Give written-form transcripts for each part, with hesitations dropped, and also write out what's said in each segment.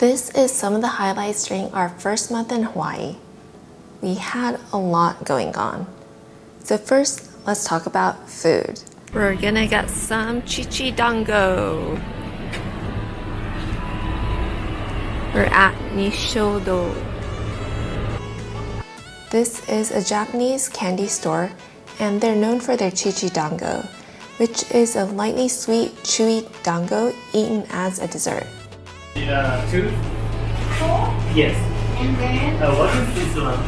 This is some of the highlights during our first month in Hawaii. We had a lot going on. So first, let's talk about food. We're gonna get some chichidango. We're at Nishodo. This is a Japanese candy store, and they're known for their chichidango, which is a lightly sweet, chewy dango eaten as a dessert. Two? Four? Yes. And then? What is this one?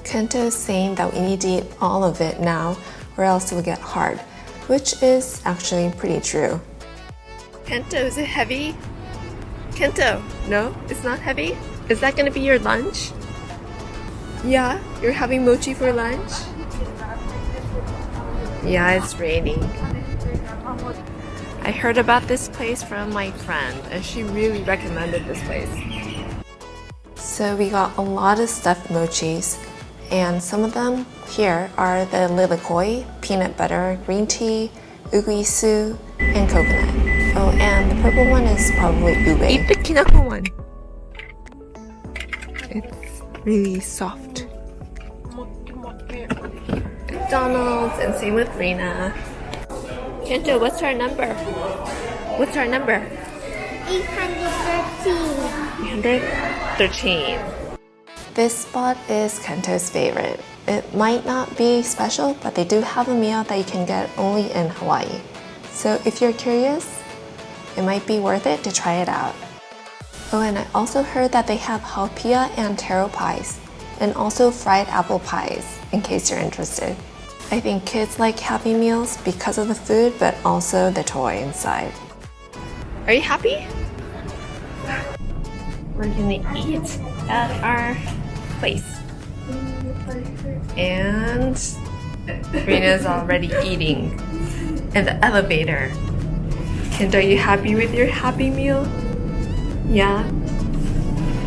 Kento is saying that we need to eat all of it now or else it will get hard, which is actually pretty true. Kento, is it heavy? Kento, no, it's not heavy? Is that gonna be your lunch? Yeah, you're having mochi for lunch? Yeah, it's raining. I heard about this place from my friend and she really recommended this place. So we got a lot of stuffed mochis, and some of them here are the lilikoi, peanut butter, green tea, uguisu, and coconut. Oh, and the purple one is probably ube. Eat the kinako one. It's really soft. McDonald's, and same with Rena. Kento, what's our number? What's our number? 813. 813. This spot is Kento's favorite. It might not be special, but they do have a meal that you can get only in Hawaii. So if you're curious, it might be worth it to try it out. Oh, and I also heard that they have haupia and taro pies, and also fried apple pies, in case you're interested. I think kids like Happy Meals because of the food, but also the toy inside. Are you happy? We're gonna eat at our place. And Rena's already eating in the elevator. And are you happy with your Happy Meal? Yeah?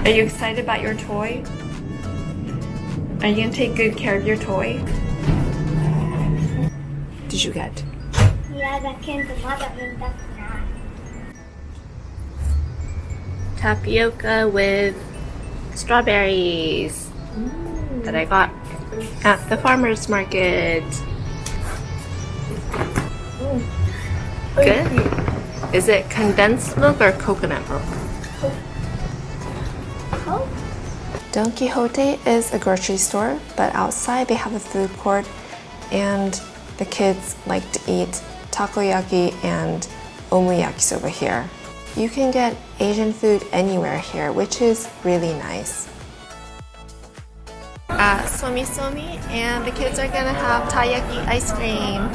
Are you excited about your toy? Are you gonna take good care of your toy? Did you get? Tapioca with strawberries that I got at the farmer's market. Good? Is it condensed milk or coconut milk? Don Quixote is a grocery store, but outside they have a food court, and the kids like to eat takoyaki and omuyaki over here. You can get Asian food anywhere here, which is really nice. Somi Somi, and the kids are gonna have taiyaki ice cream.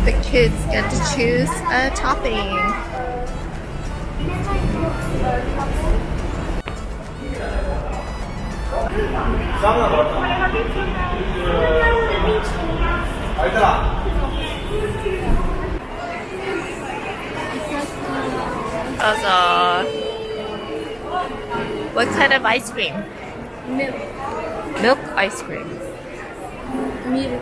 The kids get to choose a topping. What kind of ice cream? Milk. Milk ice cream. Milk.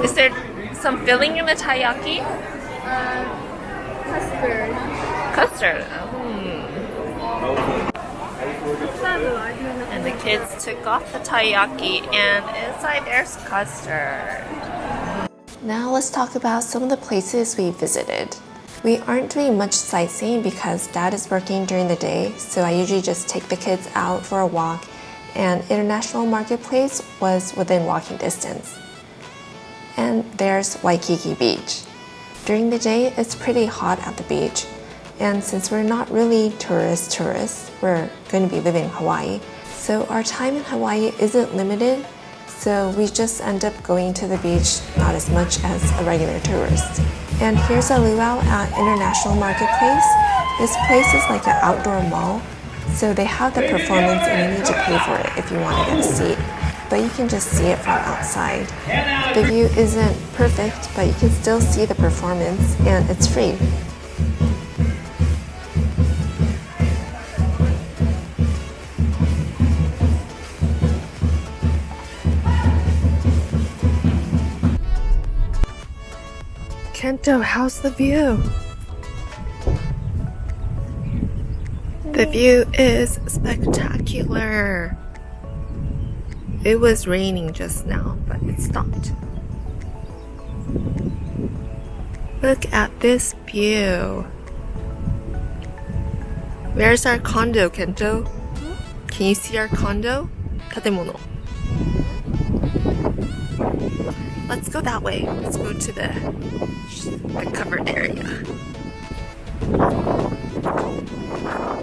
Is there some filling in the taiyaki? Custard. Custard. And the kids took off the taiyaki, and inside there's custard. Now let's talk about some of the places we visited. We aren't doing much sightseeing because Dad is working during the day, so I usually just take the kids out for a walk, and International Marketplace was within walking distance. And there's Waikiki Beach. During the day, it's pretty hot at the beach, and since we're not really tourists, we're going to be living in Hawaii, so our time in Hawaii isn't limited, so we just end up going to the beach not as much as a regular tourist. And here's a luau at International Marketplace. This place is like an outdoor mall, so they have the performance and you need to pay for it if you want to get a seat, but you can just see it from outside. The view isn't perfect, but you can still see the performance, and it's free. Kento, how's the view? The view is spectacular. It was raining just now, but it stopped. Look at this view. Where's our condo, Kento? Can you see our condo? 建物. Let's go that way. Let's go to the covered area.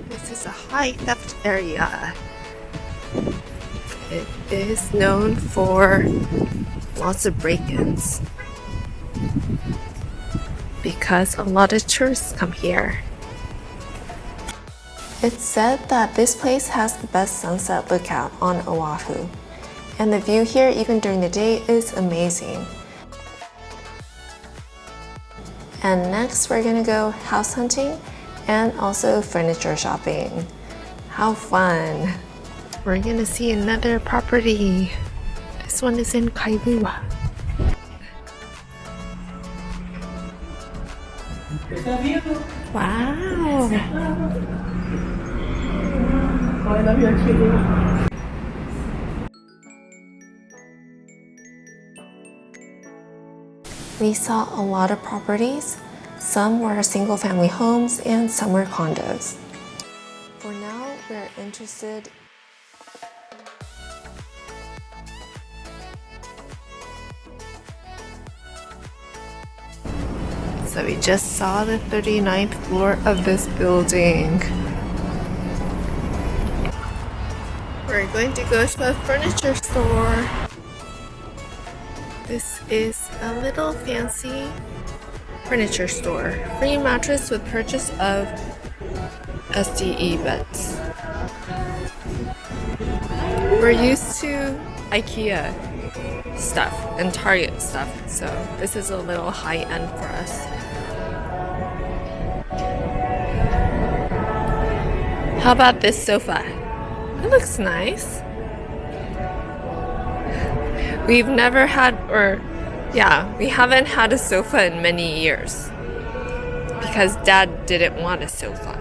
This is a high theft area. It is known for lots of break-ins because a lot of tourists come here. It's said that this place has the best sunset lookout on Oahu, and the view here even during the day is amazing. And next we're gonna go house hunting and also furniture shopping. How fun! We're gonna see another property. This one is in Kailua. Wow! We saw a lot of properties. Some were single-family homes and some were condos. For now, we're interested . So we just saw the 39th floor of this building. We're going to go to a furniture store. This is a little fancy furniture store. Free mattress with purchase of SDE beds. We're used to IKEA stuff and Target stuff, so this is a little high end for us. How about this sofa? It looks nice. We've never had, we haven't had a sofa in many years because Dad didn't want a sofa.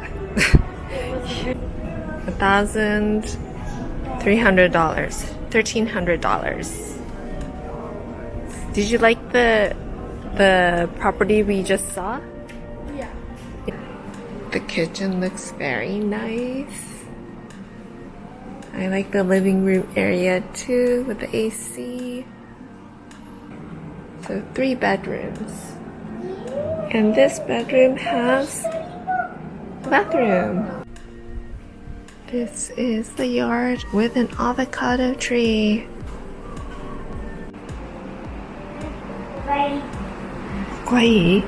$1,300. Did you like the property we just saw? Yeah. The kitchen looks very nice. I like the living room area too with the AC. So 3 bedrooms. And this bedroom has a bathroom. This is the yard with an avocado tree. Hawaii.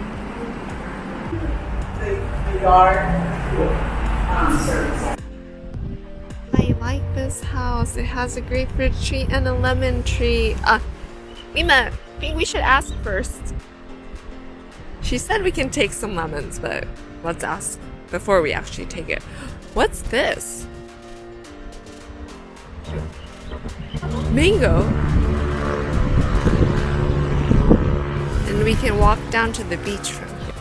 I like this house. It has a grapefruit tree and a lemon tree. Mima, I think we should ask first. She said we can take some lemons, but let's ask before we actually take it. What's this? Mango? And we can walk down to the beach from here.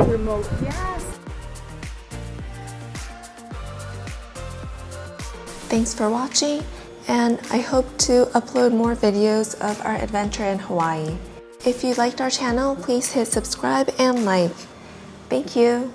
Remote. Yes. Thanks for watching, and I hope to upload more videos of our adventure in Hawaii. If you liked our channel, please hit subscribe and like. Thank you.